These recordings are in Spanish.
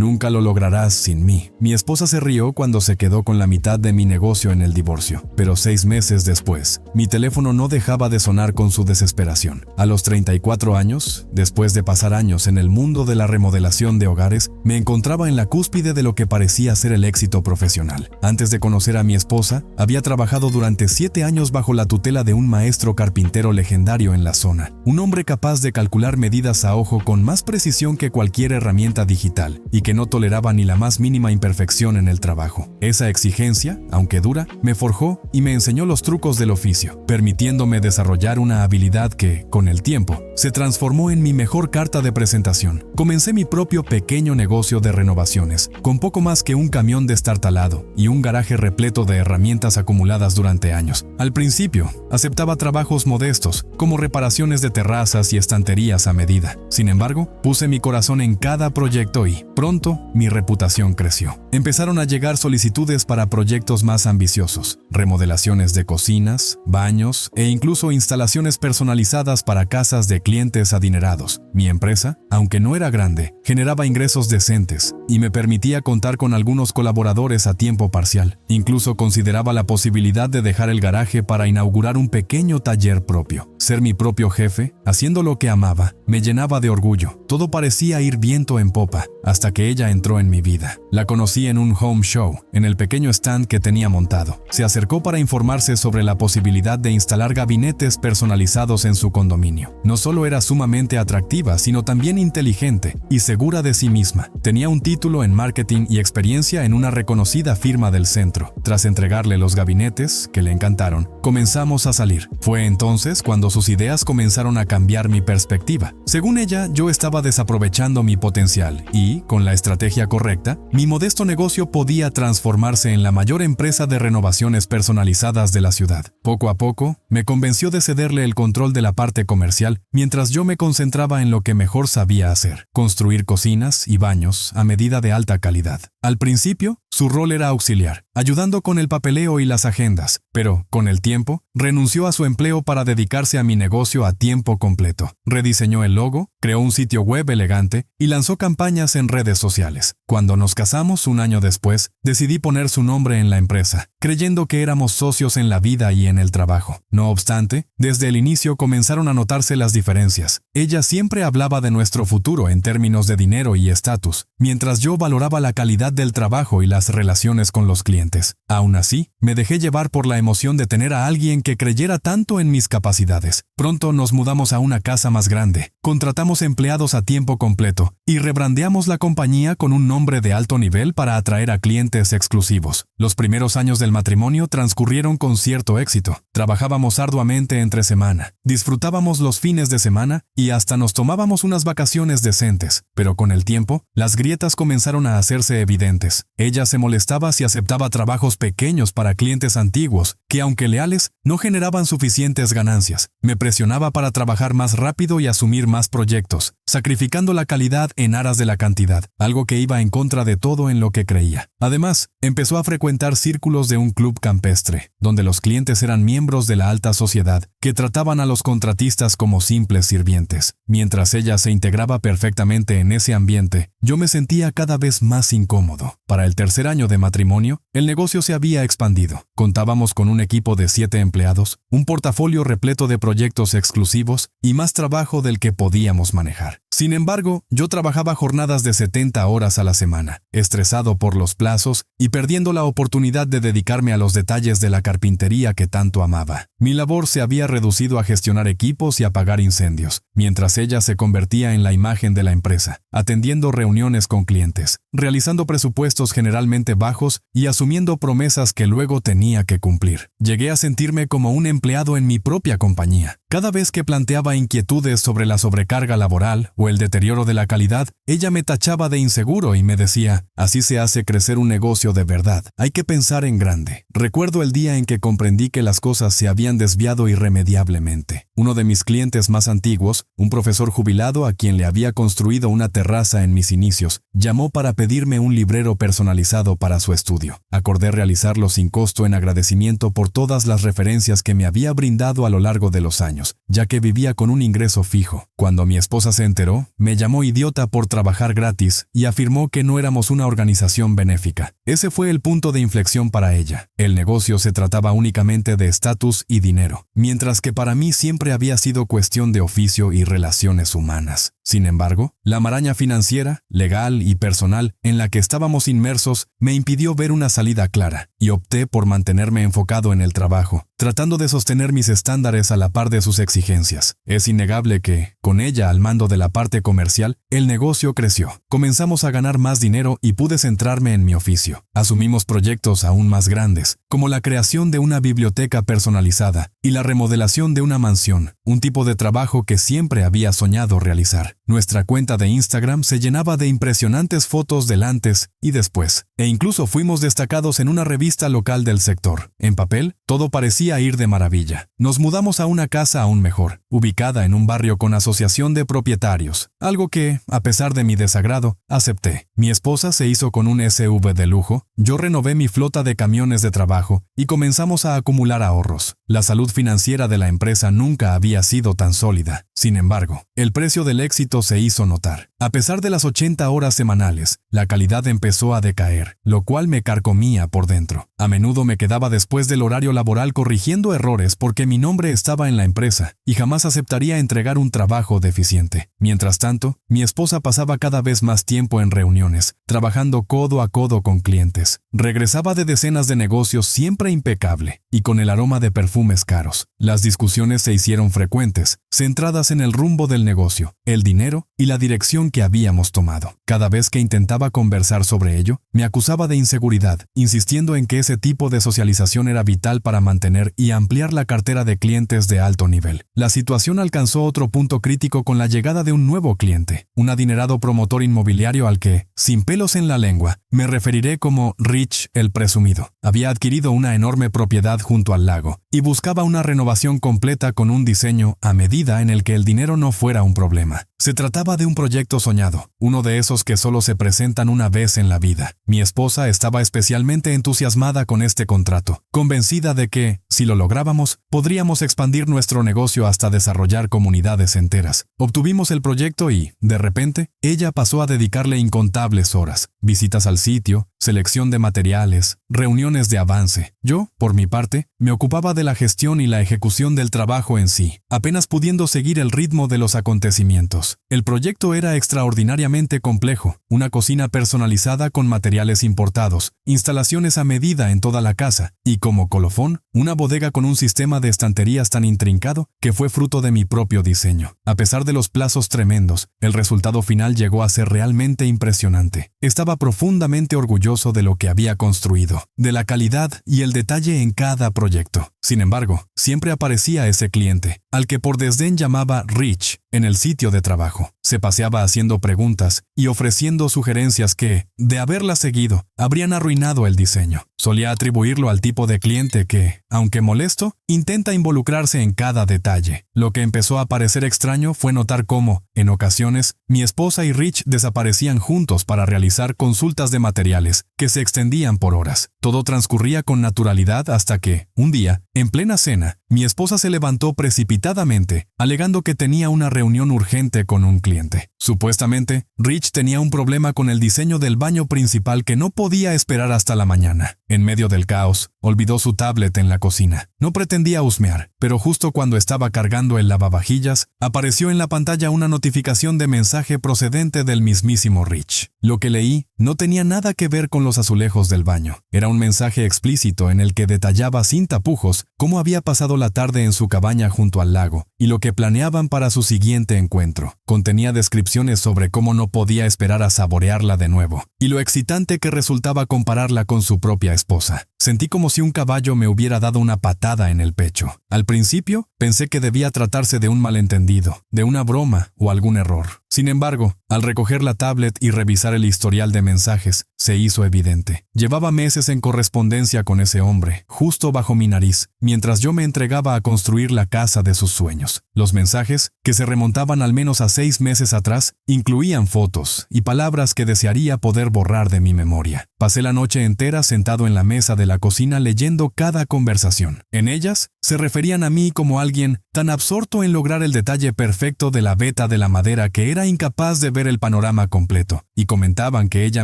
nunca lo lograrás sin mí. Mi esposa se rió cuando se quedó con la mitad de mi negocio en el divorcio, pero 6 meses después, mi teléfono no dejaba de sonar con su desesperación. A los 34 años, después de pasar años en el mundo de la remodelación de hogares, me encontraba en la cúspide de lo que parecía ser el éxito profesional. Antes de conocer a mi esposa, había trabajado durante 7 años bajo la tutela de un maestro carpintero legendario en la zona, un hombre capaz de calcular medidas a ojo con más precisión que cualquier herramienta digital y que no toleraba ni la más mínima imperfección en el trabajo. Esa exigencia, aunque dura, me forjó y me enseñó los trucos del oficio, permitiéndome desarrollar una habilidad que, con el tiempo, se transformó en mi mejor carta de presentación. Comencé mi propio pequeño negocio de renovaciones, con poco más que un camión destartalado y un garaje repleto de herramientas acumuladas durante años. Al principio, aceptaba trabajos modestos, como reparaciones de terrazas y estanterías a medida. Sin embargo, puse mi corazón en cada proyecto y, pronto, mi reputación creció. Empezaron a llegar solicitudes para proyectos más ambiciosos, remodelaciones de cocinas, baños e incluso instalaciones personalizadas para casas de clientes adinerados. Mi empresa, aunque no era grande, generaba ingresos decentes y me permitía contar con algunos colaboradores a tiempo parcial. Incluso consideraba la posibilidad de dejar el garaje para inaugurar un pequeño taller propio. Ser mi propio jefe, haciendo lo que amaba, me llenaba de orgullo. Todo parecía ir viento en popa, hasta que ella entró en mi vida. La conocí en un home show, en el pequeño stand que tenía montado. Se acercó para informarse sobre la posibilidad de instalar gabinetes personalizados en su condominio. No solo era sumamente atractiva, sino también inteligente y segura de sí misma. Tenía un título en marketing y experiencia en una reconocida firma del centro. Tras entregarle los gabinetes, que le encantaron, comenzamos a salir. Fue entonces cuando sus ideas comenzaron a cambiar mi perspectiva. Según ella, yo estaba desaprovechando mi potencial y, con la estrategia correcta, mi modesto negocio podía transformarse en la mayor empresa de renovaciones personalizadas de la ciudad. Poco a poco, me convenció de cederle el control de la parte comercial, mientras yo me concentraba en lo que mejor sabía hacer: construir cocinas y baños a medida de alta calidad. Al principio, su rol era auxiliar, ayudando con el papeleo y las agendas, pero, con el tiempo, renunció a su empleo para dedicarse a mi negocio a tiempo completo. Rediseñó el logo, creó un sitio web elegante y lanzó campañas en redes sociales. Cuando nos casamos un año después, decidí poner su nombre en la empresa, creyendo que éramos socios en la vida y en el trabajo. No obstante, desde el inicio comenzaron a notarse las diferencias. Ella siempre hablaba de nuestro futuro en términos de dinero y estatus, mientras yo valoraba la calidad del trabajo y las relaciones con los clientes. Aún así, me dejé llevar por la emoción de tener a alguien que creyera tanto en mis capacidades. Pronto nos mudamos a una casa más grande, contratamos empleados a tiempo completo y rebrandeamos la compañía con un nombre de alto nivel para atraer a clientes exclusivos. Los primeros años del matrimonio transcurrieron con cierto éxito. Trabajábamos arduamente entre semana, disfrutábamos los fines de semana y hasta nos tomábamos unas vacaciones decentes. Pero con el tiempo, las grietas comenzaron a hacerse evidentes. Ella se molestaba si aceptaba trabajos pequeños para clientes antiguos, que aunque leales, no generaban suficientes ganancias. Me presionaba para trabajar más rápido y asumir más proyectos, sacrificando la calidad en aras de la cantidad, algo que iba en contra de todo en lo que creía. Además, empezó a frecuentar círculos de un club campestre, donde los clientes eran miembros de la alta sociedad, que trataban a los contratistas como simples sirvientes. Mientras ella se integraba perfectamente en ese ambiente, yo me sentía cada vez más incómodo. Para el tercer año de matrimonio, el negocio se había expandido. Contábamos con un equipo de 7 empleados, un portafolio repleto de proyectos exclusivos y más trabajo del que podíamos manejar. Sin embargo, yo trabajaba jornadas de 70 horas a la semana, estresado por los plazos y perdiendo la oportunidad de dedicarme a los detalles de la carpintería que tanto amaba. Mi labor se había reducido a gestionar equipos y apagar incendios, mientras ella se convertía en la imagen de la empresa, atendiendo reuniones con clientes, realizando presupuestos generalmente bajos y asumiendo promesas que luego tenía que cumplir. Llegué a sentirme como un empleado en mi propia compañía. Cada vez que planteaba inquietudes sobre la sobrecarga laboral o el deterioro de la calidad, ella me tachaba de inseguro y me decía: así se hace crecer un negocio de verdad, hay que pensar en grande. Recuerdo el día en que comprendí que las cosas se habían desviado irremediablemente. Uno de mis clientes más antiguos, un profesor jubilado a quien le había construido una terraza en mis inicios, llamó para pedirme un librero personalizado para su estudio. Acordé realizarlo sin costo en agradecimiento por todas las referencias que me había brindado a lo largo de los años. años, ya que vivía con un ingreso fijo. Cuando mi esposa se enteró, me llamó idiota por trabajar gratis y afirmó que no éramos una organización benéfica. Ese fue el punto de inflexión para ella. El negocio se trataba únicamente de estatus y dinero, mientras que para mí siempre había sido cuestión de oficio y relaciones humanas. Sin embargo, la maraña financiera, legal y personal en la que estábamos inmersos me impidió ver una salida clara, y opté por mantenerme enfocado en el trabajo, tratando de sostener mis estándares a la par de sus exigencias. Es innegable que, con ella al mando de la parte comercial, el negocio creció. Comenzamos a ganar más dinero y pude centrarme en mi oficio. Asumimos proyectos aún más grandes, como la creación de una biblioteca personalizada y la remodelación de una mansión, un tipo de trabajo que siempre había soñado realizar. Nuestra cuenta de Instagram se llenaba de impresionantes fotos del antes y después, e incluso fuimos destacados en una revista local del sector. En papel, todo parecía ir de maravilla. Nos mudamos a una casa aún mejor, ubicada en un barrio con asociación de propietarios, algo que, a pesar de mi desagrado, acepté. Mi esposa se hizo con un SUV de lujo, yo renové mi flota de camiones de trabajo y comenzamos a acumular ahorros. La salud financiera de la empresa nunca había sido tan sólida. Sin embargo, el precio del éxito se hizo notar. A pesar de las 80 horas semanales, la calidad empezó a decaer, lo cual me carcomía por dentro. A menudo me quedaba después del horario laboral corrigiendo errores porque mi nombre estaba en la empresa y jamás aceptaría entregar un trabajo deficiente. Mientras tanto, mi esposa pasaba cada vez más tiempo en reuniones, trabajando codo a codo con clientes. Regresaba de decenas de negocios siempre impecable y con el aroma de perfumes caros. Las discusiones se hicieron frecuentes, centradas en el rumbo del negocio, el dinero y la dirección que habíamos tomado. Cada vez que intentaba conversar sobre ello, me acusaba de inseguridad, insistiendo en que ese tipo de socialización era vital para mantener y ampliar la cartera de clientes de alto nivel. La situación alcanzó otro punto crítico con la llegada de un nuevo cliente, un adinerado promotor inmobiliario al que, sin pelos en la lengua, me referiré como Rich el presumido. Había adquirido una enorme propiedad junto al lago y buscaba una renovación completa con un diseño a medida en el que el dinero no fuera un problema. Se trataba de un proyecto soñado, uno de esos que solo se presentan una vez en la vida. Mi esposa estaba especialmente entusiasmada con este contrato, convencida de que, si lo lográbamos, podríamos expandir nuestro negocio hasta desarrollar comunidades enteras. Obtuvimos el proyecto y, de repente, ella pasó a dedicarle incontables horas, visitas al sitio, selección de materiales, reuniones de avance. Yo, por mi parte, me ocupaba de la gestión y la ejecución del trabajo en sí, apenas pudiendo seguir el ritmo de los acontecimientos. El proyecto era extraordinariamente complejo, una cocina personalizada con materiales importados, instalaciones a medida en toda la casa y, como colofón, una bodega con un sistema de estanterías tan intrincado que fue fruto de mi propio diseño. A pesar de los plazos tremendos, el resultado final llegó a ser realmente impresionante. Estaba profundamente orgulloso de lo que había construido, de la calidad y el detalle en cada proyecto. Sin embargo, siempre aparecía ese cliente, al que por desdén llamaba Rich, en el sitio de trabajo. Se paseaba haciendo preguntas y ofreciendo sugerencias que, de haberlas seguido, habrían arruinado el diseño. Solía atribuirlo al tipo de cliente que, aunque molesto, intenta involucrarse en cada detalle. Lo que empezó a parecer extraño fue notar cómo, en ocasiones, mi esposa y Rich desaparecían juntos para realizar consultas de materiales que se extendían por horas. Todo transcurría con naturalidad hasta que, un día, en plena cena, mi esposa se levantó precipitadamente, alegando que tenía una reunión urgente con un cliente. Supuestamente, Rich tenía un problema con el diseño del baño principal que no podía esperar hasta la mañana. En medio del caos, olvidó su tablet en la cocina. No pretendía husmear, pero justo cuando estaba cargando el lavavajillas, apareció en la pantalla una notificación de mensaje procedente del mismísimo Rich. Lo que leí no tenía nada que ver con los azulejos del baño. Era un mensaje explícito en el que detallaba sin tapujos cómo había pasado la tarde en su cabaña junto al lago y lo que planeaban para su siguiente encuentro. Contenía descripciones sobre cómo no podía esperar a saborearla de nuevo y lo excitante que resultaba compararla con su propia esposa. Sentí como si un caballo me hubiera dado una patada en el pecho. Al principio, pensé que debía tratarse de un malentendido, de una broma o algún error. Sin embargo, al recoger la tablet y revisar el historial de mensajes, se hizo evidente. Llevaba meses en correspondencia con ese hombre, justo bajo mi nariz, mientras yo me entregaba a construir la casa de sus sueños. Los mensajes, que se remontaban al menos a 6 meses atrás, incluían fotos y palabras que desearía poder borrar de mi memoria. Pasé la noche entera sentado en la mesa de la cocina leyendo cada conversación. En ellas, se referían a mí como alguien tan absorto en lograr el detalle perfecto de la veta de la madera que era incapaz de ver el panorama completo, y comentaban que ella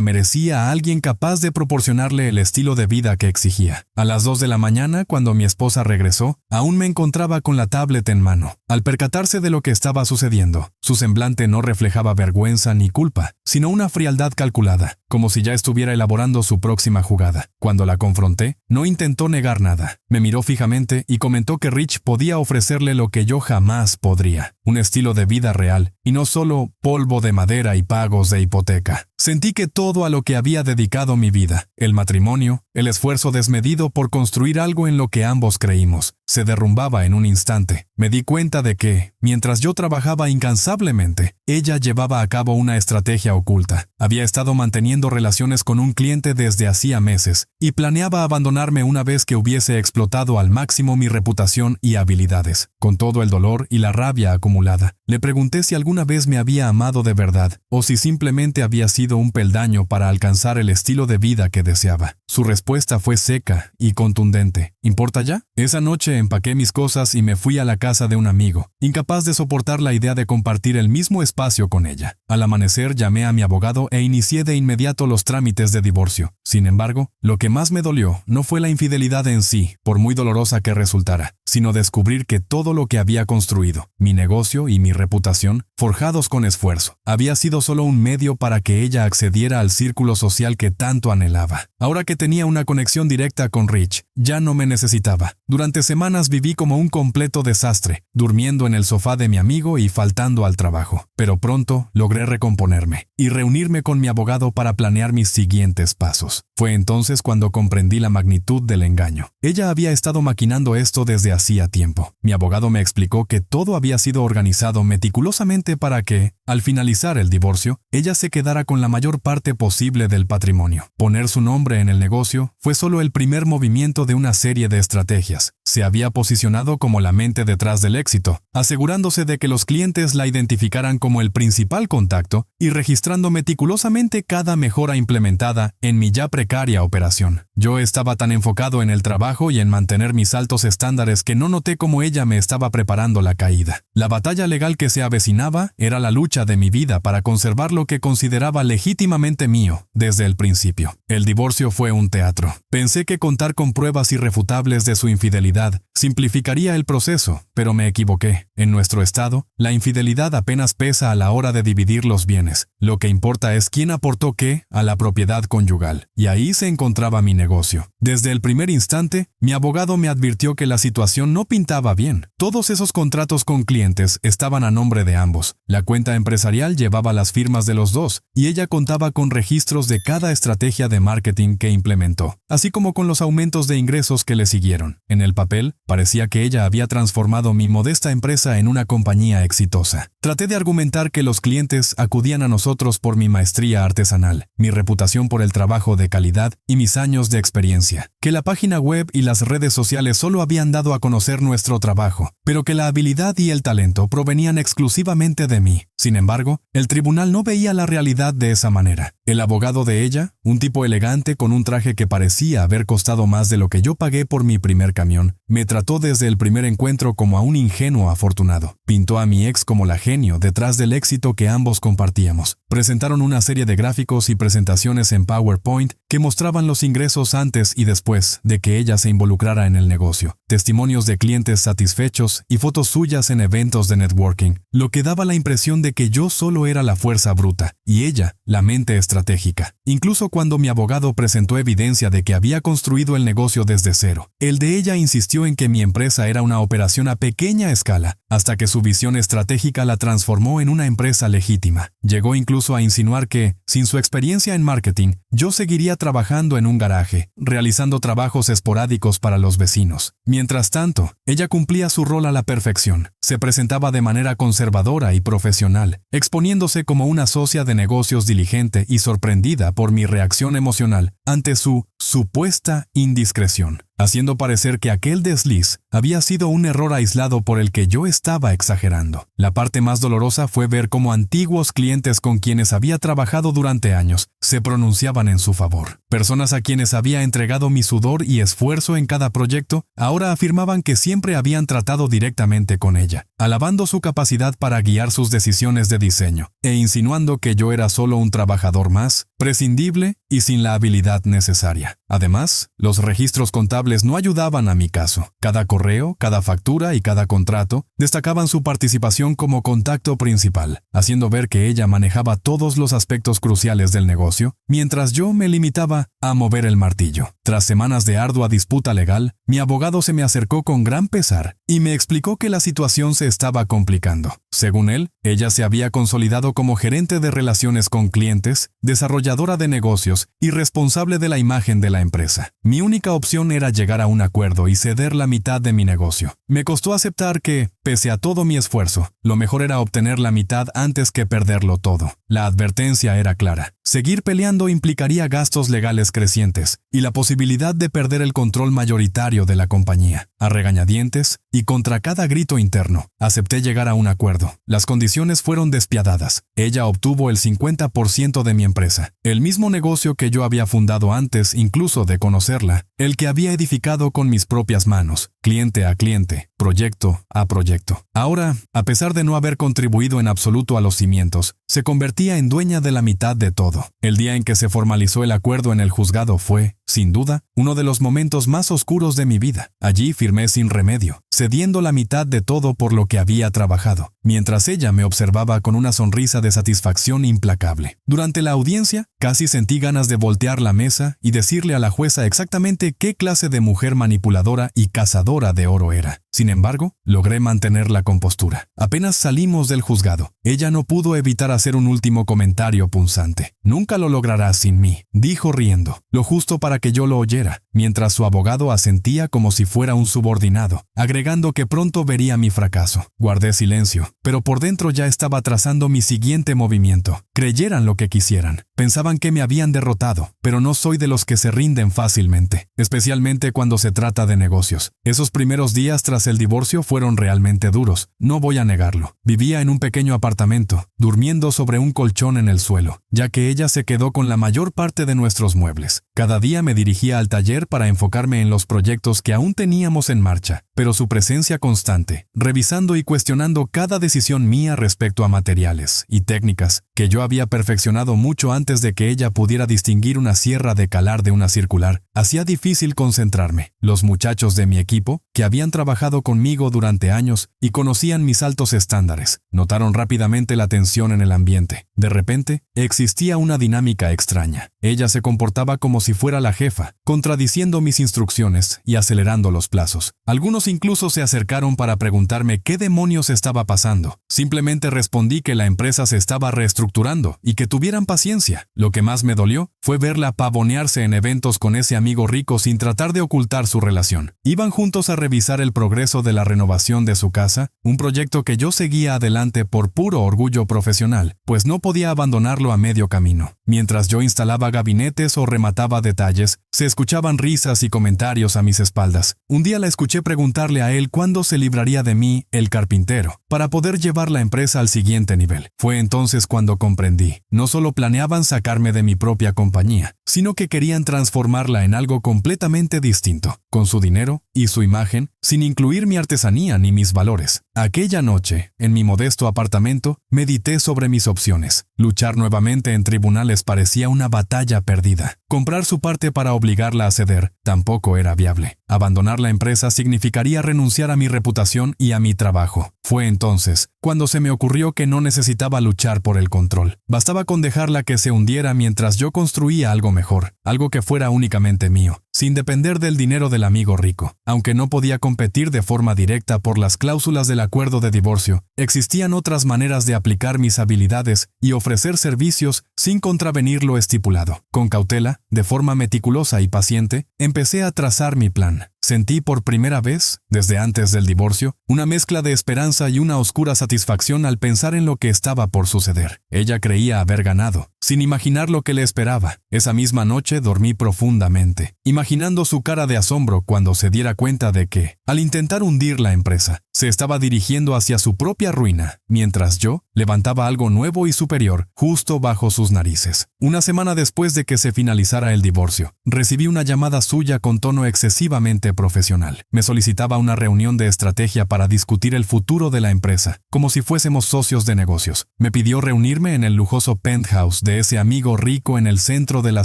merecía a alguien capaz de proporcionarle el estilo de vida que exigía. A las 2 de la mañana, cuando mi esposa regresó, aún me encontraba con la tablet en mano. Al percatarse de lo que estaba sucediendo, su semblante no reflejaba vergüenza ni culpa, sino una frialdad calculada, como si ya estuviera elaborando su próxima jugada. Cuando la confronté, no intentó negar nada. Me miró fijamente y comentó que Rich podía ofrecerle lo que yo jamás podría: un estilo de vida real, y no solo polvo de madera y pagos de hipoteca. Sentí que todo a lo que había dedicado mi vida, el matrimonio, el esfuerzo desmedido por construir algo en lo que ambos creímos, se derrumbaba en un instante. Me di cuenta de que, mientras yo trabajaba incansablemente, ella llevaba a cabo una estrategia oculta. Había estado manteniendo relaciones con un cliente desde hacía meses y planeaba abandonarme una vez que hubiese explotado al máximo mi reputación y habilidades. Con todo el dolor y la rabia acumulada, le pregunté si alguna vez me había amado de verdad o si simplemente había sido un peldaño para alcanzar el estilo de vida que deseaba. Su respuesta fue seca y contundente: ¿importa ya? Esa noche empaqué mis cosas y me fui a la casa de un amigo, incapaz de soportar la idea de compartir el mismo espacio con ella. Al amanecer llamé a mi abogado e inicié de inmediato los trámites de divorcio. Sin embargo, lo que más me dolió no fue la infidelidad en sí, por muy dolorosa que resultara, sino descubrir que todo lo que había construido, mi negocio y mi reputación, forjados con esfuerzo, había sido solo un medio para que ella accediera al círculo social que tanto anhelaba. Ahora que tenía una conexión directa con Rich, ya no me necesitaba. Durante semanas viví como un completo desastre, durmiendo en el sofá de mi amigo y faltando al trabajo. Pero pronto logré recomponerme y reunirme con mi abogado para planear mis siguientes pasos. Fue entonces cuando comprendí la magnitud del engaño. Ella había estado maquinando esto desde hacía tiempo. Mi abogado me explicó que todo había sido organizado meticulosamente para que, al finalizar el divorcio, ella se quedara con la mayor parte posible del patrimonio. Poner su nombre en el negocio fue solo el primer movimiento de una serie de estrategias. Se había posicionado como la mente detrás del éxito, asegurándose de que los clientes la identificaran como el principal contacto y registrando meticulosamente cada mejora implementada en mi ya precaria operación. Yo estaba tan enfocado en el trabajo y en mantener mis altos estándares que no noté cómo ella me estaba preparando la caída. La batalla legal que se avecinaba era la lucha de mi vida para conservar lo que consideraba legítimamente mío desde el principio. El divorcio fue un teatro. Pensé que contar con pruebas irrefutables de su infidelidad simplificaría el proceso, pero me equivoqué. En nuestro estado, la infidelidad apenas pesa a la hora de dividir los bienes. Lo que importa es quién aportó qué a la propiedad conyugal. Y ahí se encontraba mi negocio. Desde el primer instante, mi abogado me advirtió que la situación no pintaba bien. Todos esos contratos con clientes estaban a nombre de ambos. La cuenta empresarial llevaba las firmas de los dos, y ella contaba con registros de cada estrategia de marketing que implementó, así como con los aumentos de ingresos que le siguieron. En el papel, parecía que ella había transformado mi modesta empresa en una compañía exitosa. Traté de argumentar que los clientes acudían a nosotros por mi maestría artesanal, mi reputación por el trabajo de calidad y mis años de experiencia, que la página web y las redes sociales solo habían dado a conocer nuestro trabajo, pero que la habilidad y el talento provenían exclusivamente de mí. Sin embargo, el tribunal no veía la realidad de esa manera. El abogado de ella, un tipo elegante con un traje que parecía haber costado más de lo que yo pagué por mi primer camión, me trató desde el primer encuentro como a un ingenuo afortunado. Pintó a mi ex como la genio detrás del éxito que ambos compartíamos. Presentaron una serie de gráficos y presentaciones en PowerPoint que mostraban los ingresos antes y después de que ella se involucrara en el negocio, testimonios de clientes satisfechos y fotos suyas en eventos de networking, lo que daba la impresión de que yo solo era la fuerza bruta y ella la mente estratégica. Incluso cuando mi abogado presentó evidencia de que había construido el negocio desde cero, el de ella insistió en que mi empresa era una operación a pequeña escala, hasta que su visión estratégica la transformó en una empresa legítima. Llegó incluso a insinuar que, sin su experiencia en marketing, yo seguiría trabajando en un garaje, realizando trabajos esporádicos para los vecinos. Mientras tanto, ella cumplía su rol a la perfección. Se presentaba de manera conservadora y profesional, exponiéndose como una socia de negocios diligente y sorprendida por mi reacción emocional ante su supuesta indiscreción. haciendo parecer que aquel desliz había sido un error aislado por el que yo estaba exagerando. La parte más dolorosa fue ver cómo antiguos clientes con quienes había trabajado durante años se pronunciaban en su favor. Personas a quienes había entregado mi sudor y esfuerzo en cada proyecto, ahora afirmaban que siempre habían tratado directamente con ella, alabando su capacidad para guiar sus decisiones de diseño, e insinuando que yo era solo un trabajador más, prescindible y sin la habilidad necesaria. Además, los registros contables no ayudaban a mi caso. Cada correo, cada factura y cada contrato destacaban su participación como contacto principal, haciendo ver que ella manejaba todos los aspectos cruciales del negocio, mientras yo me limitaba a mover el martillo. Tras semanas de ardua disputa legal, mi abogado se me acercó con gran pesar y me explicó que la situación se estaba complicando. Según él, ella se había consolidado como gerente de relaciones con clientes, desarrolladora de negocios y responsable de la imagen de la empresa. Mi única opción era llegar a un acuerdo y ceder la mitad de mi negocio. Me costó aceptar que, pese a todo mi esfuerzo, lo mejor era obtener la mitad antes que perderlo todo. La advertencia era clara. Seguir peleando implicaría gastos legales crecientes y la posibilidad de perder el control mayoritario de la compañía. A regañadientes y contra cada grito interno, acepté llegar a un acuerdo. Las condiciones fueron despiadadas. Ella obtuvo el 50% de mi empresa, el mismo negocio que yo había fundado antes incluso de conocerla, el que había edificado con mis propias manos, cliente a cliente, proyecto a proyecto. Ahora, a pesar de no haber contribuido en absoluto a los cimientos, se convertía en dueña de la mitad de todo. El día en que se formalizó el acuerdo en el juzgado fue, sin duda, uno de los momentos más oscuros de mi vida. Allí firmé sin remedio, cediendo la mitad de todo por lo que había trabajado, mientras ella me observaba con una sonrisa de satisfacción implacable. Durante la audiencia, casi sentí ganas de voltear la mesa y decirle a la jueza exactamente qué clase de mujer manipuladora y cazadora de oro era. Sin embargo, logré mantener la compostura. Apenas salimos del juzgado, ella no pudo evitar hacer un último comentario punzante. «Nunca lo lograrás sin mí», dijo riendo, lo justo para que yo lo oyera, mientras su abogado asentía como si fuera un subordinado, agregando que pronto vería mi fracaso. Guardé silencio, pero por dentro ya estaba trazando mi siguiente movimiento. Creyeran lo que quisieran. Pensaban que me habían derrotado, pero no soy de los que se rinden fácilmente, especialmente cuando se trata de negocios. Esos primeros días tras el divorcio fueron realmente duros, no voy a negarlo. Vivía en un pequeño apartamento, durmiendo sobre un colchón en el suelo, ya que ella se quedó con la mayor parte de nuestros muebles. Cada día me dirigía al taller para enfocarme en los proyectos que aún teníamos en marcha, pero su presencia constante, revisando y cuestionando cada decisión mía respecto a materiales y técnicas que yo había perfeccionado mucho antes de que ella pudiera distinguir una sierra de calar de una circular, hacía difícil concentrarme. Los muchachos de mi equipo, que habían trabajado conmigo durante años y conocían mis altos estándares, notaron rápidamente la tensión en el ambiente. De repente, existía una dinámica extraña. Ella se comportaba como si fuera la jefa, contradiciendo mis instrucciones y acelerando los plazos. Algunos incluso se acercaron para preguntarme qué demonios estaba pasando. Simplemente respondí que la empresa se estaba reestructurando y que tuvieran paciencia. Lo que más me dolió fue verla pavonearse en eventos con ese amigo rico sin tratar de ocultar su relación. Iban juntos a revisar el progreso de la renovación de su casa, un proyecto que yo seguía adelante por puro orgullo profesional, pues no podía abandonarlo a medio camino. Mientras yo instalaba gabinetes o remataba detalles, se escuchaban risas y comentarios a mis espaldas. Un día la escuché preguntarle a él cuándo se libraría de mí, el carpintero, para poder llevar la empresa al siguiente nivel. Fue entonces cuando comprendí. No solo planeaban sacarme de mi propia compañía, sino que querían transformarla en algo completamente distinto, con su dinero y su imagen, sin incluir mi artesanía ni mis valores. Aquella noche, en mi modesto apartamento, medité sobre mis opciones. Luchar nuevamente en tribunales parecía una batalla perdida. Comprar su parte para obligarla a ceder tampoco era viable. Abandonar la empresa significaría renunciar a mi reputación y a mi trabajo. Fue entonces cuando se me ocurrió que no necesitaba luchar por el control. Bastaba con dejarla que se hundiera mientras yo construía algo mejor, algo que fuera únicamente mío, sin depender del dinero del amigo rico. Aunque no podía competir de forma directa por las cláusulas del acuerdo de divorcio, existían otras maneras de aplicar mis habilidades y ofrecer servicios sin contravenir lo estipulado. Con cautela, de forma meticulosa y paciente, empecé a trazar mi plan. Sentí por primera vez, desde antes del divorcio, una mezcla de esperanza y una oscura satisfacción al pensar en lo que estaba por suceder. Ella creía haber ganado, sin imaginar lo que le esperaba. Esa misma noche dormí profundamente, imaginando su cara de asombro cuando se diera cuenta de que, al intentar hundir la empresa, se estaba dirigiendo hacia su propia ruina, mientras yo levantaba algo nuevo y superior justo bajo sus narices. Una semana después de que se finalizara el divorcio, recibí una llamada suya con tono excesivamente profesional. Me solicitaba una reunión de estrategia para discutir el futuro de la empresa, como si fuésemos socios de negocios. Me pidió reunirme en el lujoso penthouse de ese amigo rico en el centro de la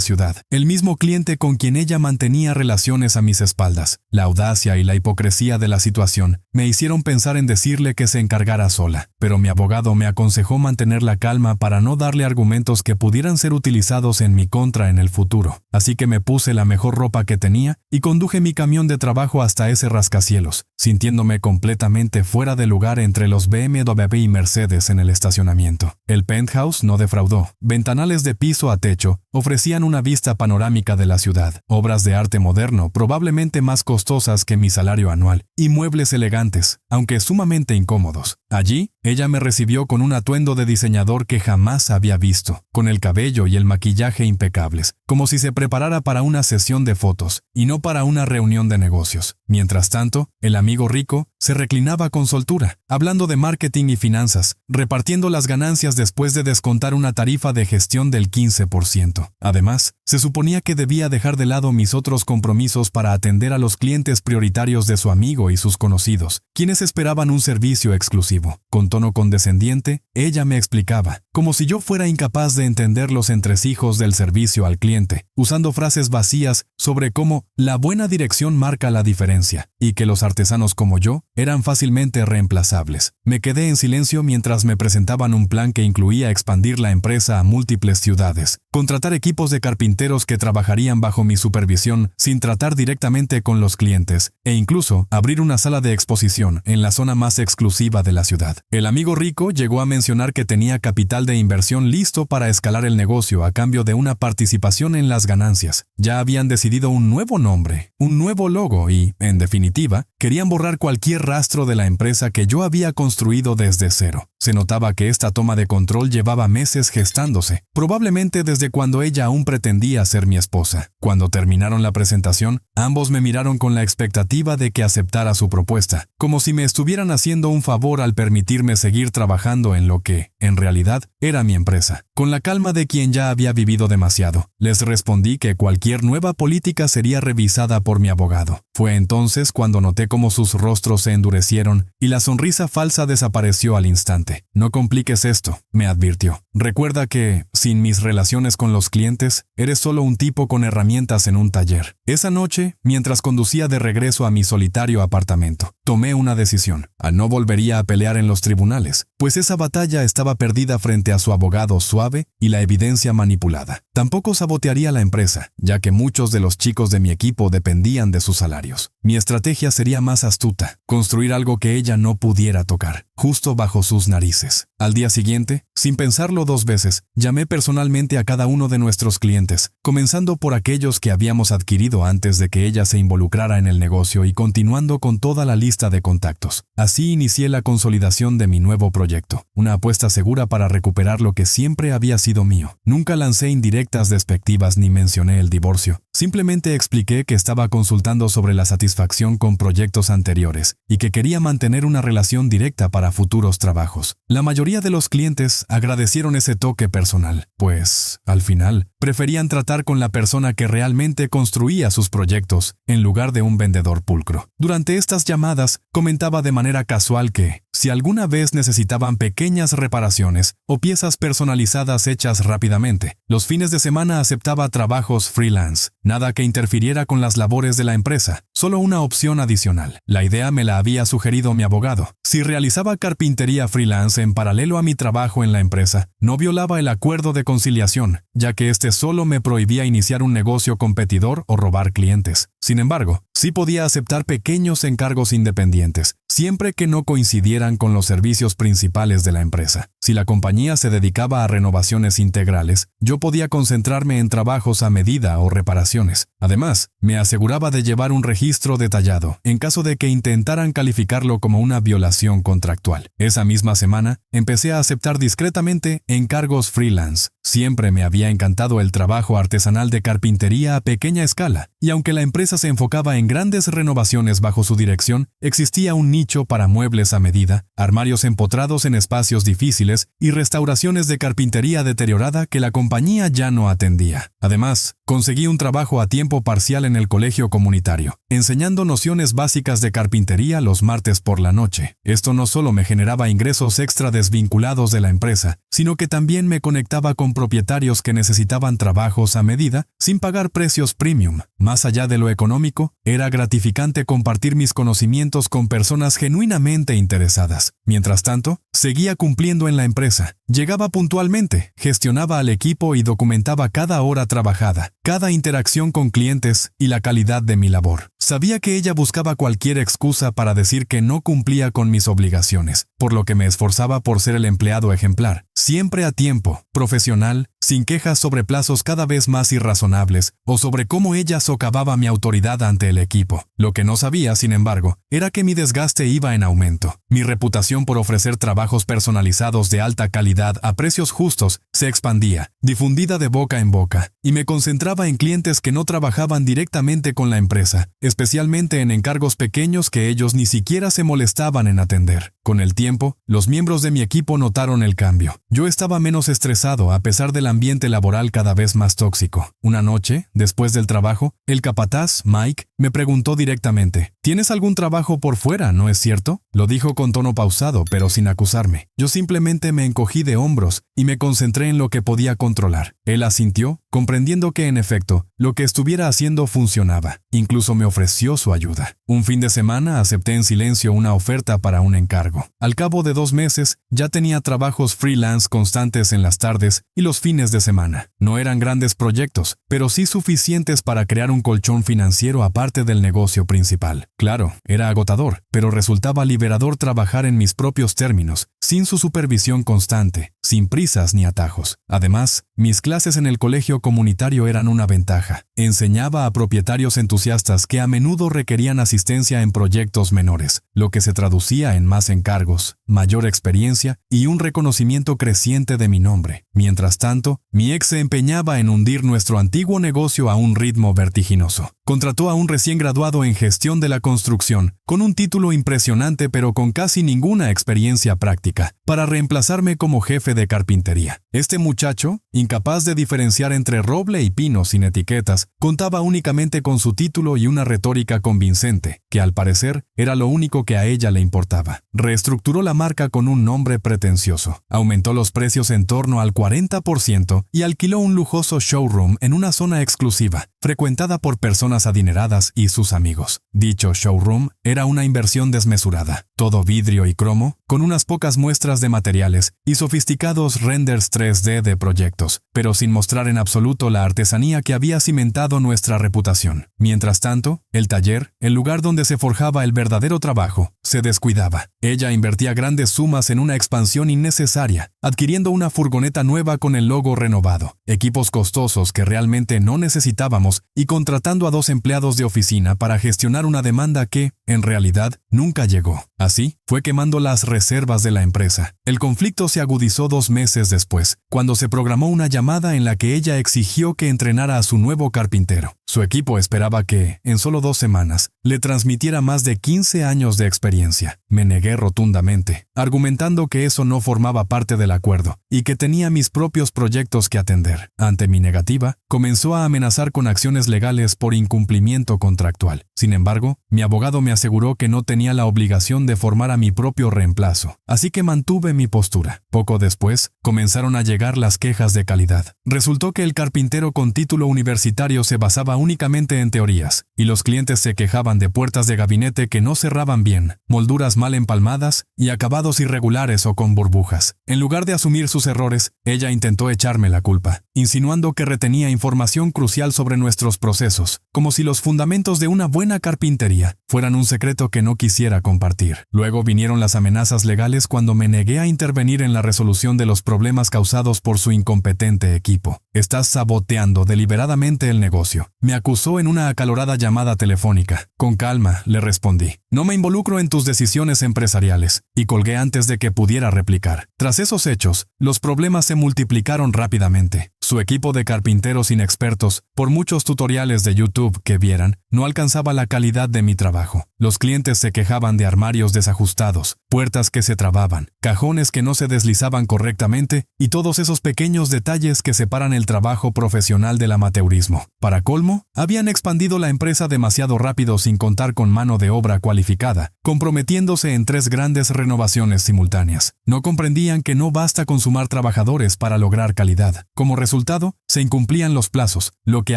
ciudad, el mismo cliente con quien ella mantenía relaciones a mis espaldas. La audacia y la hipocresía de la situación me hicieron pensar en decirle que se encargara sola, pero mi abogado me aconsejó mantener la calma para no darle argumentos que pudieran ser utilizados en mi contra en el futuro. Así que me puse la mejor ropa que tenía y conduje mi camión de trabajo hasta ese rascacielos, sintiéndome completamente fuera de lugar entre los BMW y Mercedes en el estacionamiento. El penthouse no defraudó. Ventanales de piso a techo ofrecían una vista panorámica de la ciudad, obras de arte moderno probablemente más costosas que mi salario anual, y muebles elegantes, aunque sumamente incómodos. Allí, ella me recibió con un atuendo de diseñador que jamás había visto, con el cabello y el maquillaje impecables, como si se preparara para una sesión de fotos, y no para una reunión de negocios. Mientras tanto, el amigo rico se reclinaba con soltura, hablando de marketing y finanzas, repartiendo las ganancias después de descontar una tarifa de gestión del 15%. Además, se suponía que debía dejar de lado mis otros compromisos para atender a los clientes prioritarios de su amigo y sus conocidos, quienes esperaban un servicio exclusivo. Con tono condescendiente, ella me explicaba, como si yo fuera incapaz de entender los entresijos del servicio al cliente, usando frases vacías sobre cómo la buena dirección marca la diferencia, y que los artesanos como yo eran fácilmente reemplazables. Me quedé en silencio mientras me presentaban un plan que incluía expandir la empresa a múltiples ciudades, contratar equipos de carpinteros que trabajarían bajo mi supervisión sin tratar directamente con los clientes, e incluso abrir una sala de exposición en la zona más exclusiva de la ciudad. El amigo rico llegó a mencionar que tenía capital de inversión listo para escalar el negocio a cambio de una participación en las ganancias. Ya habían decidido un nuevo nombre, un nuevo logo y, en definitiva, querían borrar cualquier rastro de la empresa que yo había construido desde cero. Se notaba que esta toma de control llevaba meses gestándose, probablemente desde cuando ella aún pretendía ser mi esposa. Cuando terminaron la presentación, ambos me miraron con la expectativa de que aceptara su propuesta, como si me estuvieran haciendo un favor al permitirme seguir trabajando en lo que, en realidad, era mi empresa. Con la calma de quien ya había vivido demasiado, les respondí que cualquier nueva política sería revisada por mi abogado. Fue entonces cuando noté cómo sus rostros se endurecieron y la sonrisa falsa desapareció al instante. No compliques esto, me advirtió. Recuerda que, sin mis relaciones con los clientes, eres solo un tipo con herramientas en un taller. Esa noche, mientras conducía de regreso a mi solitario apartamento, tomé una decisión. No volvería a pelear en los tribunales, pues esa batalla estaba perdida frente a su abogado suave y la evidencia manipulada. Tampoco sabotearía la empresa, ya que muchos de los chicos de mi equipo dependían de sus salarios. Mi estrategia sería más astuta, construir algo que ella no pudiera tocar, justo bajo sus narices. Al día siguiente, sin pensarlo dos veces, llamé personalmente a cada uno de nuestros clientes, comenzando por aquellos que habíamos adquirido antes de que ella se involucrara en el negocio y continuando con toda la lista de contactos. Así inicié la consolidación de mi nuevo proyecto, una apuesta segura para recuperar lo que siempre había sido mío. Nunca lancé indirectas despectivas ni mencioné el divorcio. Simplemente expliqué que estaba consultando sobre la satisfacción con proyectos anteriores y que quería mantener una relación directa para futuros trabajos. La mayoría de los clientes agradecieron ese toque personal, pues, al final, preferían tratar con la persona que realmente construía sus proyectos en lugar de un vendedor pulcro. Durante estas llamadas, comentaba de manera casual que, si alguna vez necesitaban pequeñas reparaciones o piezas personalizadas hechas rápidamente, los fines de semana aceptaba trabajos freelance. Nada que interfiriera con las labores de la empresa, solo una opción adicional. La idea me la había sugerido mi abogado. Si realizaba carpintería freelance en paralelo a mi trabajo en la empresa, no violaba el acuerdo de conciliación, ya que este solo me prohibía iniciar un negocio competidor o robar clientes. Sin embargo, sí podía aceptar pequeños encargos independientes, siempre que no coincidieran con los servicios principales de la empresa. Si la compañía se dedicaba a renovaciones integrales, yo podía concentrarme en trabajos a medida o reparaciones. Además, me aseguraba de llevar un registro detallado en caso de que intentaran calificarlo como una violación contractual. Esa misma semana, empecé a aceptar discretamente encargos freelance. Siempre me había encantado el trabajo artesanal de carpintería a pequeña escala, y aunque la empresa se enfocaba en grandes renovaciones bajo su dirección, existía un nicho para muebles a medida, armarios empotrados en espacios difíciles y restauraciones de carpintería deteriorada que la compañía ya no atendía. Además, conseguí un trabajo a tiempo parcial en el colegio comunitario, enseñando nociones básicas de carpintería los martes por la noche. Esto no solo me generaba ingresos extra desvinculados de la empresa, sino que también me conectaba con propietarios que necesitaban trabajos a medida sin pagar precios premium. Más allá de lo económico, era gratificante compartir mis conocimientos con personas genuinamente interesadas. Mientras tanto, seguía cumpliendo en la empresa. Llegaba puntualmente, gestionaba al equipo y documentaba cada hora trabajada, cada interacción con clientes y la calidad de mi labor. Sabía que ella buscaba cualquier excusa para decir que no cumplía con mis obligaciones, por lo que me esforzaba por ser el empleado ejemplar, siempre a tiempo, profesional, sin quejas sobre plazos cada vez más irrazonables o sobre cómo ella socavaba mi autoridad ante el equipo. Lo que no sabía, sin embargo, era que mi desgaste iba en aumento. Mi reputación por ofrecer trabajos personalizados de alta calidad a precios justos se expandía, difundida de boca en boca, y me concentraba en clientes que no trabajaban directamente con la empresa, especialmente en encargos pequeños que ellos ni siquiera se molestaban en atender. Con el tiempo, los miembros de mi equipo notaron el cambio. Yo estaba menos estresado a pesar del ambiente laboral cada vez más tóxico. Una noche, después del trabajo, el capataz, Mike, me preguntó directamente: ¿Tienes algún trabajo por fuera, no es cierto? Lo dijo con tono pausado, pero sin acusarme. Yo simplemente me encogí de hombros y me concentré en lo que podía controlar. Él asintió, comprendiendo que en efecto, lo que estuviera haciendo funcionaba. Incluso me ofreció su ayuda. Un fin de semana acepté en silencio una oferta para un encargo. Al cabo de 2 meses, ya tenía trabajos freelance constantes en las tardes y los fines de semana. No eran grandes proyectos, pero sí suficientes para crear un colchón financiero aparte del negocio principal. Claro, era agotador, pero resultaba liberador trabajar en mis propios términos, sin su supervisión constante, sin prisas ni atajos. Además, mis clases en el colegio comunitario eran una ventaja. Enseñaba a propietarios entusiastas que a menudo requerían asistencia en proyectos menores, lo que se traducía en más encargos, mayor experiencia y un reconocimiento creciente de mi nombre. Mientras tanto, mi ex se empeñaba en hundir nuestro antiguo negocio a un ritmo vertiginoso. Contrató a un recién graduado en gestión de la construcción, con un título impresionante pero con casi ninguna experiencia práctica, para reemplazarme como jefe de carpintería. Este muchacho, incapaz de diferenciar entre roble y pino sin etiquetas, contaba únicamente con su título y una retórica convincente, que al parecer era lo único que a ella le importaba. Reestructuró la marca con un nombre pretencioso, aumentó los precios en torno al 40% y alquiló un lujoso showroom en una zona exclusiva, frecuentada por personas adineradas y sus amigos. Dicho showroom era una inversión desmesurada, todo vidrio y cromo, con unas pocas muestras de materiales y sofisticados renders 3D de proyectos, pero sin mostrar en absoluto la artesanía que había cimentado nuestra reputación. Mientras tanto, el taller, el lugar donde se forjaba el verdadero trabajo, se descuidaba. Ella invertía grandes sumas en una expansión innecesaria, adquiriendo una furgoneta nueva con el logo renovado, equipos costosos que realmente no necesitábamos y contratando a 2 empleados de oficina para gestionar una demanda que, en realidad, nunca llegó. Así, fue quemando las reservas de la empresa. El conflicto se agudizó 2 meses después, cuando se programó una llamada en la que ella exigió que entrenara a su nuevo carpintero. Su equipo esperaba que, en solo 2 semanas, le transmitiera más de 15 años de experiencia. Me negué rotundamente, argumentando que eso no formaba parte del acuerdo y que tenía mis propios proyectos que atender. Ante mi negativa, comenzó a amenazar con acciones legales por incumplimiento contractual. Sin embargo, mi abogado me aseguró que no tenía la obligación de formar a mi propio reemplazo, así que mantuve mi postura. Poco después, comenzaron a llegar las quejas de calidad. Resultó que el carpintero con título universitario se basaba basaba únicamente en teorías, y los clientes se quejaban de puertas de gabinete que no cerraban bien, molduras mal empalmadas y acabados irregulares o con burbujas. En lugar de asumir sus errores, ella intentó echarme la culpa, insinuando que retenía información crucial sobre nuestros procesos, como si los fundamentos de una buena carpintería fueran un secreto que no quisiera compartir. Luego vinieron las amenazas legales cuando me negué a intervenir en la resolución de los problemas causados por su incompetente equipo. Estás saboteando deliberadamente el negocio, me acusó en una acalorada llamada telefónica. Con calma, le respondí. No me involucro en tus decisiones empresariales, y colgué antes de que pudiera replicar. Tras esos hechos, los problemas se multiplicaron rápidamente. Su equipo de carpinteros inexpertos, por muchos tutoriales de YouTube que vieran, no alcanzaba la calidad de mi trabajo. Los clientes se quejaban de armarios desajustados, puertas que se trababan, cajones que no se deslizaban correctamente y todos esos pequeños detalles que separan el trabajo profesional del amateurismo. Para colmo, habían expandido la empresa demasiado rápido sin contar con mano de obra cualificada, comprometiéndose en 3 grandes renovaciones simultáneas. No comprendían que no basta con sumar trabajadores para lograr calidad. Como resultado, se incumplían los plazos, lo que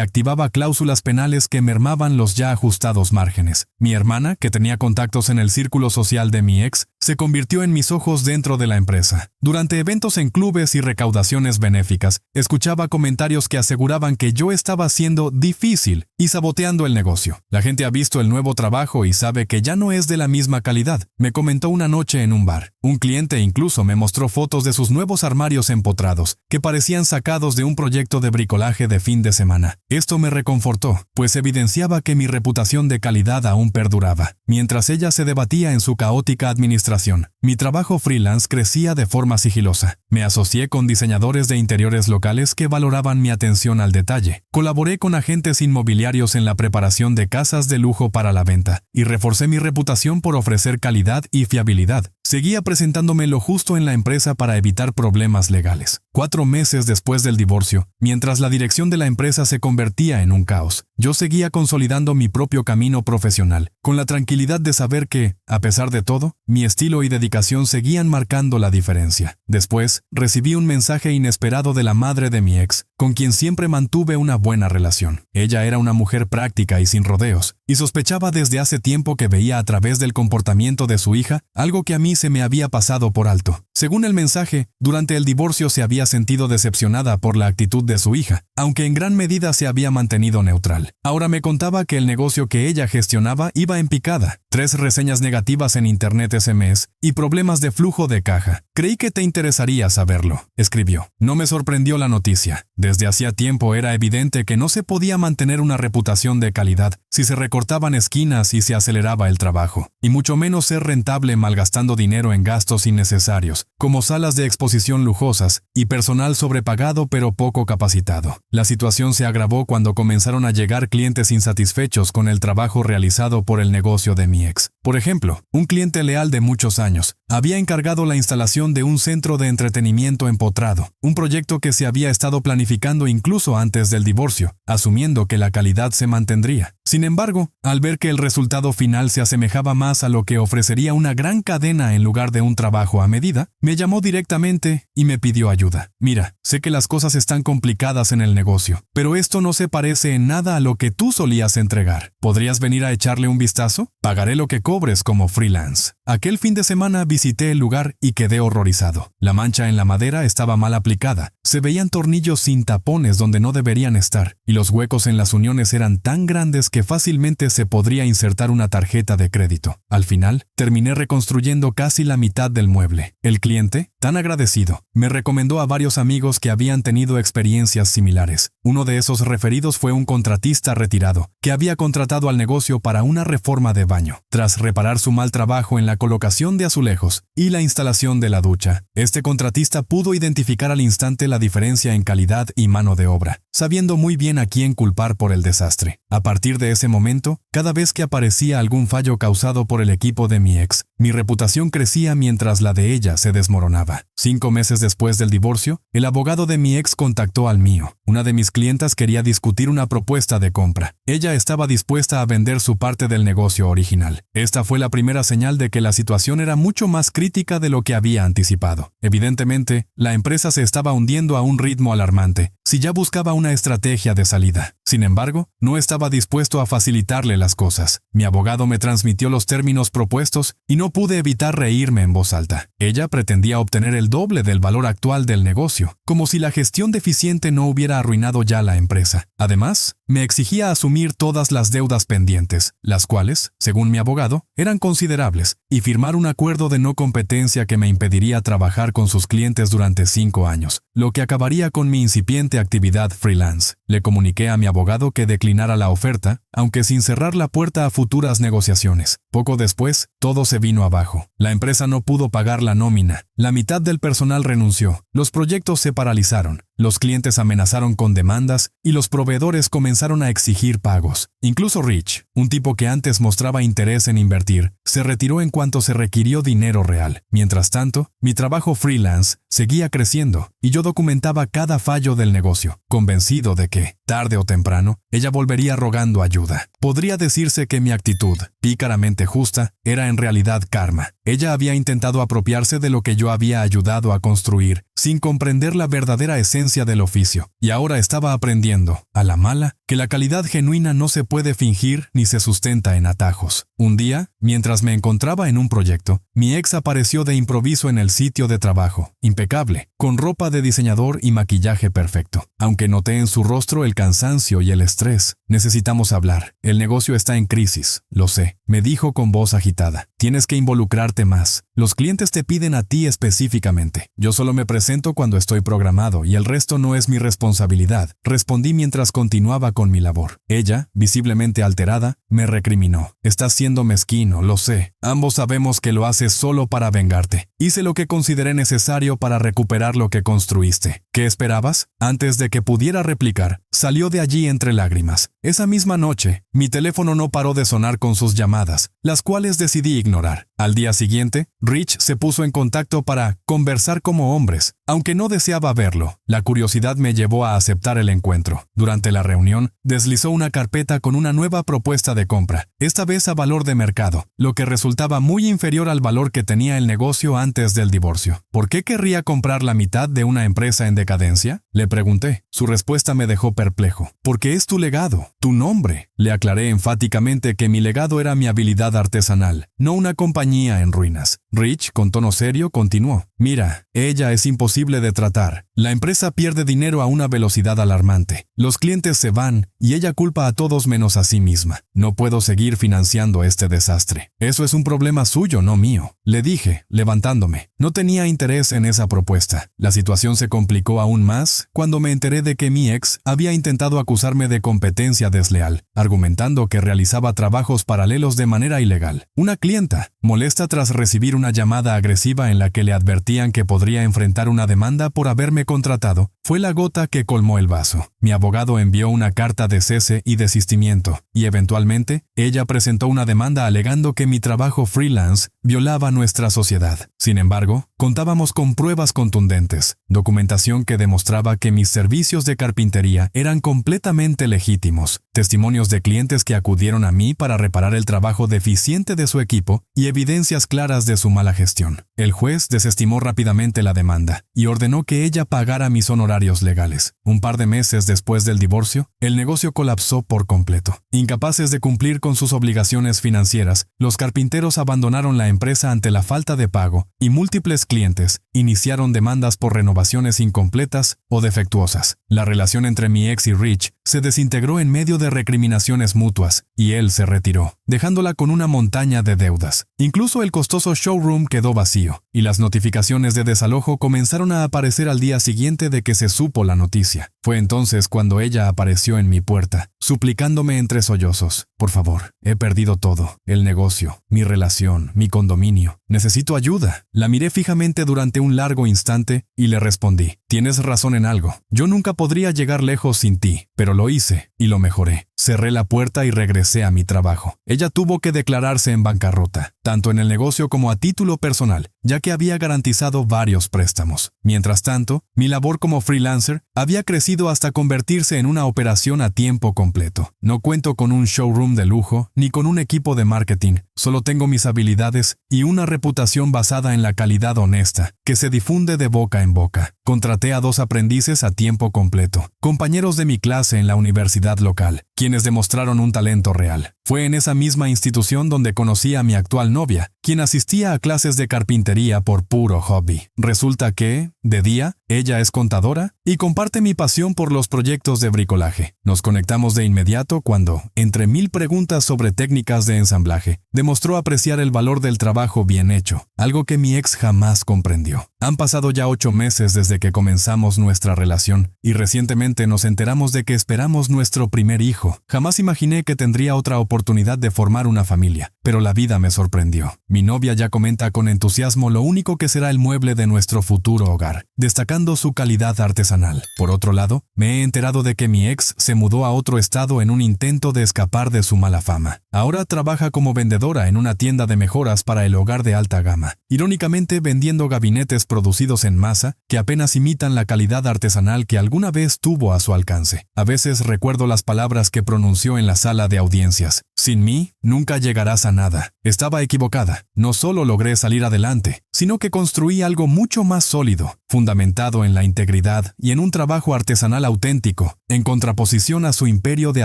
activaba cláusulas penales que mermaban los ya ajustados márgenes. Mi hermana, que tenía contactos en el círculo social de mi ex, se convirtió en mis ojos dentro de la empresa. Durante eventos en clubes y recaudaciones benéficas, escuchaba comentarios que aseguraban que yo estaba siendo difícil y saboteando el negocio. La gente ha visto el nuevo trabajo y sabe que ya no es de la misma calidad, me comentó una noche en un bar. Un cliente incluso me mostró fotos de sus nuevos armarios empotrados, que parecían sacados de un proyecto de bricolaje de fin de semana. Esto me reconfortó, pues evidenciaba que mi reputación de calidad aún perduraba. Mientras ella se debatía en su caótica administración, mi trabajo freelance crecía de forma sigilosa. Me asocié con diseñadores de interiores locales que valoraban mi atención al detalle. Colaboré con agentes inmobiliarios en la preparación de casas de lujo para la venta, y reforcé mi reputación por ofrecer calidad y fiabilidad. Seguía presentándome lo justo en la empresa para evitar problemas legales. 4 meses después del divorcio, mientras la dirección de la empresa se convertía en un caos, yo seguía consolidando mi propio camino profesional, con la tranquilidad de saber que, a pesar de todo, mi estilo y dedicación seguían marcando la diferencia. Después, recibí un mensaje inesperado de la madre de mi ex, con quien siempre mantuve una buena relación. Ella era una mujer práctica y sin rodeos, y sospechaba desde hace tiempo que veía a través del comportamiento de su hija algo que a mí se me había pasado por alto. Según el mensaje, durante el divorcio se había sentido decepcionada por la actitud de su hija, aunque en gran medida se había mantenido neutral. Ahora me contaba que el negocio que ella gestionaba iba en picada, 3 reseñas negativas en internet ese mes y problemas de flujo de caja. Creí que te interesaría saberlo, escribió. No me sorprendió la noticia. Desde hacía tiempo era evidente que no se podía mantener una reputación de calidad si se recortaban esquinas y se aceleraba el trabajo, y mucho menos ser rentable malgastando dinero en gastos innecesarios, como salas de exposición lujosas y personal sobrepagado pero poco capacitado. La situación se agravó cuando comenzaron a llegar clientes insatisfechos con el trabajo realizado por el negocio de mi ex. Por ejemplo, un cliente leal de muchos años había encargado la instalación de un centro de entretenimiento empotrado, un proyecto que se había estado planificando incluso antes del divorcio, asumiendo que la calidad se mantendría. Sin embargo, al ver que el resultado final se asemejaba más a lo que ofrecería una gran cadena en lugar de un trabajo a medida, me llamó directamente y me pidió ayuda. Mira, sé que las cosas están complicadas en el negocio, pero esto no se parece en nada a lo que tú solías entregar. ¿Podrías venir a echarle un vistazo? Pagaré lo que cobres como freelance. Aquel fin de semana visité el lugar y quedé horrorizado. La mancha en la madera estaba mal aplicada, se veían tornillos sin tapones donde no deberían estar, y los huecos en las uniones eran tan grandes que fácilmente se podría insertar una tarjeta de crédito. Al final, terminé reconstruyendo casi la mitad del mueble. El cliente, tan agradecido, me recomendó a varios amigos que habían tenido experiencias similares. Uno de esos referidos fue un contratista retirado, que había contratado al negocio para una reforma de baño. Tras reparar su mal trabajo en la colocación de azulejos y la instalación de la ducha, este contratista pudo identificar al instante la diferencia en calidad y mano de obra, sabiendo muy bien a quién culpar por el desastre. A partir de ese momento, cada vez que aparecía algún fallo causado por el equipo de mi ex, mi reputación crecía mientras la de ella se desmoronaba. 5 meses después del divorcio, el abogado de mi ex contactó al mío. Una de mis clientas quería discutir una propuesta de compra. Ella estaba dispuesta a vender su parte del negocio original. Esta fue la primera señal de que la situación era mucho más crítica de lo que había anticipado. Evidentemente, la empresa se estaba hundiendo a un ritmo alarmante, si ya buscaba una estrategia de salida. Sin embargo, no estaba dispuesto a facilitarle las cosas. Mi abogado me transmitió los términos propuestos y no pude evitar reírme en voz alta. Ella pretendía obtener el doble del valor actual del negocio, como si la gestión deficiente no hubiera arruinado ya la empresa. Además, me exigía asumir todas las deudas pendientes, las cuales, según mi abogado, eran considerables, y firmar un acuerdo de no competencia que me impediría trabajar con sus clientes durante 5 años, lo que acabaría con mi incipiente actividad freelance. Le comuniqué a mi abogado que declinara la oferta, aunque sin cerrar la puerta a futuras negociaciones. Poco después, todo se vino abajo. La empresa no pudo pagar la nómina. La mitad del personal renunció. Los proyectos se paralizaron. Los clientes amenazaron con demandas y los proveedores comenzaron a exigir pagos. Incluso Rich, un tipo que antes mostraba interés en invertir, se retiró en cuanto se requirió dinero real. Mientras tanto, mi trabajo freelance seguía creciendo y yo documentaba cada fallo del negocio, convencido de que, tarde o temprano, ella volvería rogando ayuda. Podría decirse que mi actitud, pícaramente justa, era en realidad karma. Ella había intentado apropiarse de lo que yo había ayudado a construir, sin comprender la verdadera esencia del oficio, y ahora estaba aprendiendo, a la mala, que la calidad genuina no se puede fingir ni se sustenta en atajos. Un día, mientras me encontraba en un proyecto, mi ex apareció de improviso en el sitio de trabajo, impecable, con ropa de diseñador y maquillaje perfecto. Aunque noté en su rostro el cansancio y el estrés. Necesitamos hablar. El negocio está en crisis, lo sé, me dijo con voz agitada. Tienes que involucrarte más. Los clientes te piden a ti específicamente. Yo solo me presento cuando estoy programado y el resto no es mi responsabilidad, respondí mientras continuaba con mi labor. Ella, visiblemente alterada, me recriminó. Estás siendo mezquino, lo sé. Ambos sabemos que lo haces solo para vengarte. Hice lo que consideré necesario para recuperar lo que construiste. ¿Qué esperabas? Antes de que pudiera replicar, salió de allí entre lágrimas. Esa misma noche, mi teléfono no paró de sonar con sus llamadas, las cuales decidí ignorar. Al día siguiente, Rich se puso en contacto para conversar como hombres, aunque no deseaba verlo. La curiosidad me llevó a aceptar el encuentro. Durante la reunión, deslizó una carpeta con una nueva propuesta de compra, esta vez a valor de mercado, lo que resultaba muy inferior al valor que tenía el negocio antes del divorcio. ¿Por qué querría comprar la mitad de una empresa en decadencia? Le pregunté. Su respuesta me dejó perplejo. Porque es tu legado, tu nombre. Le aclaré enfáticamente que mi legado era mi habilidad artesanal, no una compañía en ruinas. Rich, con tono serio, continuó. Mira, ella es imposible de tratar. La empresa pierde dinero a una velocidad alarmante. Los clientes se van y ella culpa a todos menos a sí misma. No puedo seguir financiando este desastre. Eso es un problema suyo, no mío. Le dije, levantándome. No tenía interés en esa propuesta. La situación se complicó aún más cuando me enteré de que mi ex había intentado acusarme de competencia desleal, argumentando que realizaba trabajos paralelos de manera ilegal. Una clienta, molesta tras recibir una llamada agresiva en la que le advertían que podría enfrentar una demanda por haberme contratado, fue la gota que colmó el vaso. Mi abogado envió una carta de cese y desistimiento, y eventualmente, ella presentó una demanda alegando que mi trabajo freelance violaba nuestra sociedad. Sin embargo, contábamos con pruebas contundentes, documentación que demostraba que mis servicios de carpintería eran completamente legítimos, testimonios de clientes que acudieron a mí para reparar el trabajo deficiente de su equipo y evidencias claras de su mala gestión. El juez desestimó rápidamente la demanda y ordenó que ella pagara mis honorarios legales. Un par de meses después del divorcio, el negocio colapsó por completo. Incapaces de cumplir con sus obligaciones financieras, los carpinteros abandonaron la empresa ante la falta de pago y múltiples clientes iniciaron demandas por renovaciones incompletas o defectuosas. La relación entre mi ex y Rich se desintegró en medio de recriminaciones mutuas y él se retiró, dejándola con una montaña de deudas. Incluso el costoso showroom quedó vacío y las notificaciones de desalojo comenzaron a aparecer al día siguiente de que se supo la noticia. Fue entonces cuando ella apareció en mi puerta, suplicándome entre sollozos. Por favor, he perdido todo, el negocio, mi relación, mi condominio. Necesito ayuda. La miré fijamente durante un largo instante y le respondí. Tienes razón en algo. Yo nunca podría llegar lejos sin ti, pero lo hice y lo mejoré. Cerré la puerta y regresé a mi trabajo. Ella tuvo que declararse en bancarrota, tanto en el negocio como a título personal, ya que había garantizado varios préstamos. Mientras tanto, mi labor como freelancer había crecido hasta convertirse en una operación a tiempo completo. No cuento con un showroom de lujo ni con un equipo de marketing, solo tengo mis habilidades y una reputación basada en la calidad honesta, que se difunde de boca en boca. Contraté a 2 aprendices a tiempo completo, compañeros de mi clase en la universidad local, quienes demostraron un talento real. Fue en esa misma institución donde conocí a mi actual novia, quien asistía a clases de carpintería por puro hobby. Resulta que, de día, ella es contadora y comparte mi pasión por los proyectos de bricolaje. Nos conectamos de inmediato cuando, entre 1000 preguntas sobre técnicas de ensamblaje, demostró apreciar el valor del trabajo bien hecho, algo que mi ex jamás comprendió. Han pasado ya 8 meses desde que comenzamos nuestra relación y recientemente nos enteramos de que esperamos nuestro primer hijo. Jamás imaginé que tendría otra oportunidad de formar una familia, pero la vida me sorprendió. Mi novia ya comenta con entusiasmo lo único que será el mueble de nuestro futuro hogar, destacando su calidad artesanal. Por otro lado, me he enterado de que mi ex se mudó a otro estado en un intento de escapar de su mala fama. Ahora trabaja como vendedora en una tienda de mejoras para el hogar de alta gama, irónicamente vendiendo gabinetes producidos en masa que apenas imitan la calidad artesanal que alguna vez tuvo a su alcance. A veces recuerdo las palabras que pronunció en la sala de audiencias. Sin mí, nunca llegarás a nada. Estaba equivocada. No solo logré salir adelante, sino que construí algo mucho más sólido, fundamentado en la integridad y en un trabajo artesanal auténtico, en contraposición a su imperio de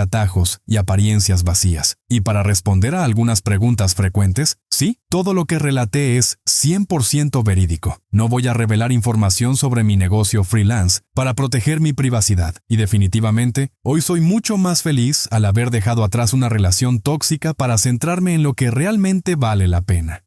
atajos y apariencias vacías. Y para responder a algunas preguntas frecuentes, sí, todo lo que relaté es 100% verídico. No voy a revelar información sobre mi negocio freelance para proteger mi privacidad. Y definitivamente, hoy soy mucho más feliz al haber dejado atrás una relación tóxica para centrarme en lo que realmente vale la pena.